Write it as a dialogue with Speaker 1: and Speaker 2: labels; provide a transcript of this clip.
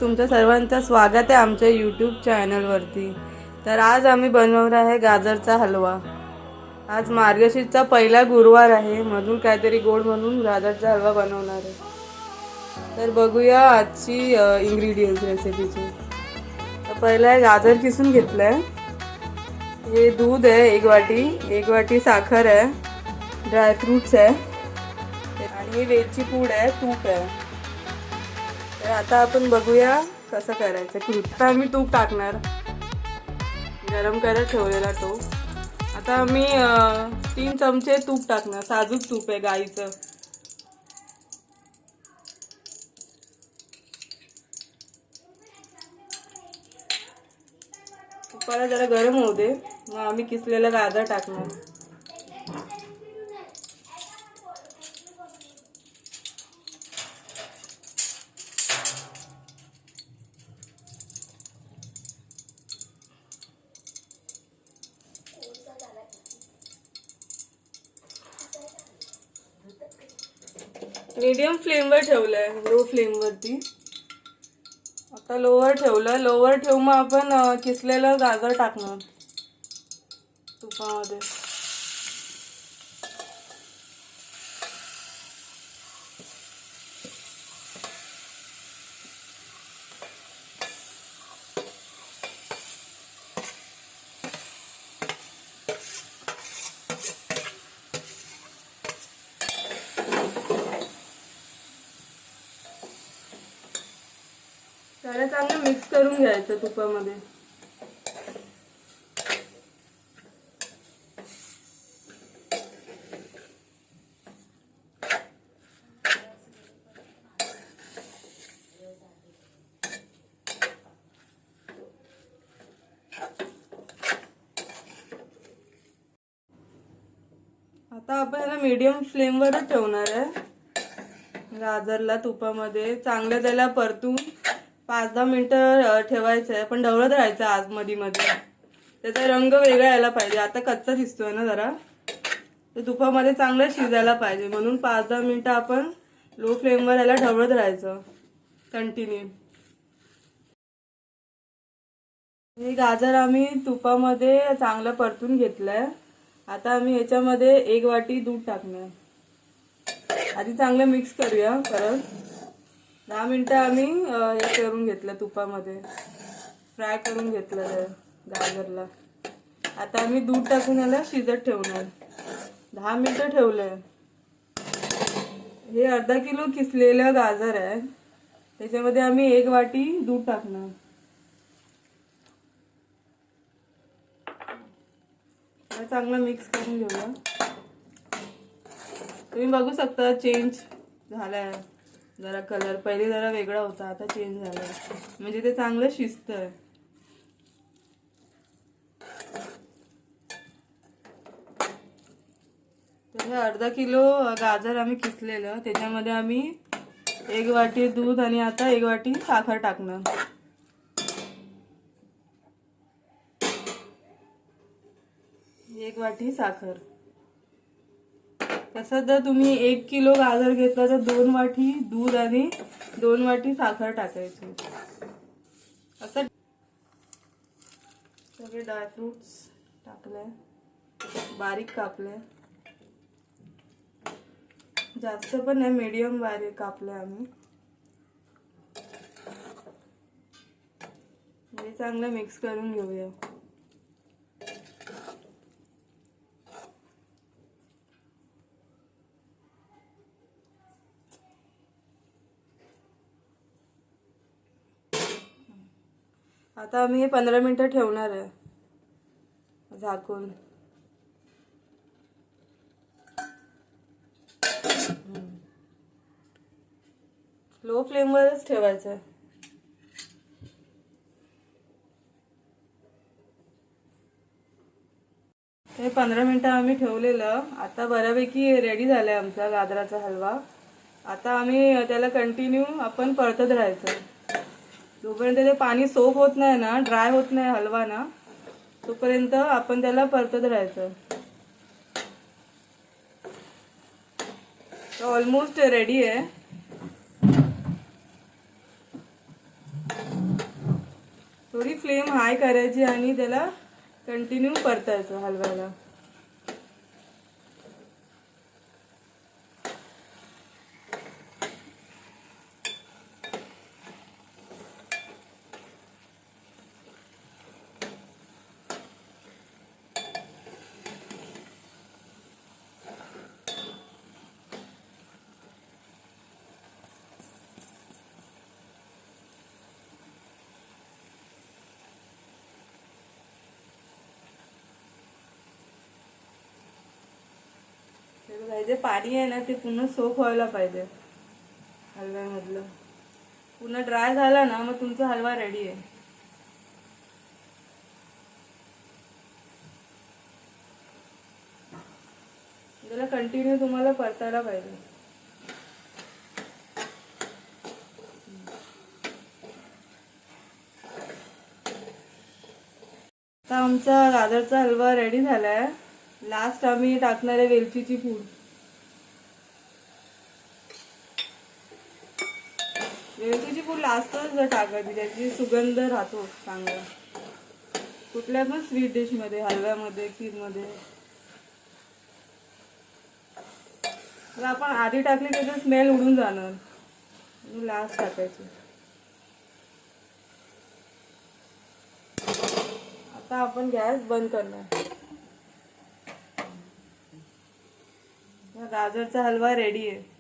Speaker 1: तुमच्या सर्वांचं स्वागत आहे आमच्या यूट्यूब चॅनलवरती। तर आज आम्ही बनवणार आहे गाजरचा हलवा। आज मार्गशीर्षचा पहिला गुरुवार आहे, म्हणून काहीतरी गोड म्हणून गाजरचा हलवा बनवणार आहे। तर बघूया आजची इंग्रेडियंट्स रेसिपीची। तर पहिला गाजर किसून घेतलंय, हे दूध आहे एक वाटी साखर आहे, ड्रायफ्रूट्स आहे आणि वेलची पूड आहे, तूप आहे। तर आता आपण बघूया कसं करायचं कृती। आता आम्ही तूप टाकणार, गरम करायला ठेवलेला तूप। आता आम्ही 3 चमचे तूप टाकणार, साजूक तूप आहे गाईचं। तुपाला जरा गरम होऊ दे, मग आम्ही किसलेलं गाजर टाकणार। मीडियम फ्लेमवर ठेवलंय, लो फ्लेमवरती। आता लोवर ठेवलं, लोवर ठेवून मग आपण किसलेलं गाजर टाकणार तुपामध्ये। त्याला चांगलं मिक्स करून घ्यायचं तुपामध्ये। आता आपण याला मीडियम फ्लेमवरच ठेवणार आहे। गाजरला तुपामध्ये चांगलं त्याला परतून 5-10 मिनिटं ठेवायचं आहे, पण ढवळत राहायचं आज मध्ये मध्ये, त्याचा रंग वेगळा यायला पाहिजे। आता कच्चा दिसतोय ना जरा, तर तुपामध्ये चांगलं शिजायला पाहिजे, म्हणून 5-10 मिनिटं आपण लो फ्लेमवर याला ढवळत राहायचं कंटिन्यू। हे गाजर आम्ही तुपामध्ये चांगलं परतून घेतलंय। आता आम्ही याच्यामध्ये 1 वाटी दूध टाकणार। आधी चांगलं मिक्स करूया, परत 10 मिनिटं आम्ही हे करून घेतलं, तुपामध्ये फ्राय करून घेतलं गाजरला। आता आम्ही दूध टाकून याला शिजत ठेवणार, 10 मिनिटं ठेवलंय। हे अर्धा किलो किसलेलं गाजर आहे, त्याच्यामध्ये आम्ही 1 वाटी दूध टाकणार। चांगलं मिक्स करून घेऊया। तुम्ही बघू शकता चेंज झालाय जरा कलर, पहिले जरा वेगळा होता, आता चेंज झालाय, म्हणजे ते चांगलं शिजतंय। तर हे अर्धा किलो गाजर आम्ही किसलेलं, त्याच्यामध्ये आम्ही 1 वाटी दूध आणि आता 1 वाटी साखर टाकणार। एक वाटी साखर। तसं जर तुम्ही 1 किलो गाजर घेतला तर 2 वाटी दूध आणि 2 वाटी साखर टाकायची। असं सगळे ड्रायफ्रुट्स टाकले, बारीक कापले, जास्त पण नाही, मीडियम बारीक कापले आम्ही। हे चांगलं मिक्स करून घेऊया। आता आम्ही हे 15 मिनिटं ठेवणार आहे झाकून। लो फ्लेमवरच ठेवायचं आहे। हे 15 मिनिटं आम्ही ठेवलेलं, आता बऱ्यापैकी रेडी झालाय आमचा गाजराचा हलवा। आता आम्ही त्याला कंटिन्यू आपण परतत राहायचं, जोपर्यंत ते पाणी सोक होत नाही ना, ड्राय होत नाही हलवा ना, तोपर्यंत आपण त्याला परतत राहायचं। ऑलमोस्ट रेडी आहे। फ्लेम हाय करायची आणि त्याला कंटिन्यू परतायचं हलवायला. जे पाणी आहे ना ते पूर्ण सोक व्हायला पाहिजे हलव्यामधलं. पूर्ण ड्राय झाला ना मग तुमचा हलवा रेडी आहे. त्याला कंटिन्यू तुम्हाला परतायला पाहिजे. आता आमचा गाजरचा हलवा रेडी झालाय. लास्ट आम्ही टाकणार आहे वेलचीची पूड. वेलचीची पूड लास्टच टाकायची, त्याची सुगंध राहतो चांगला कुठल्या पण स्वीट डिश मध्ये, हलव्यामध्ये, खीरमध्ये. जर आपण आधी टाकली त्याचा स्मेल उडून जाणार, लास्ट टाकायची. आता आपण गॅस बंद करणार. गाजरचा हलवा रेडी आहे.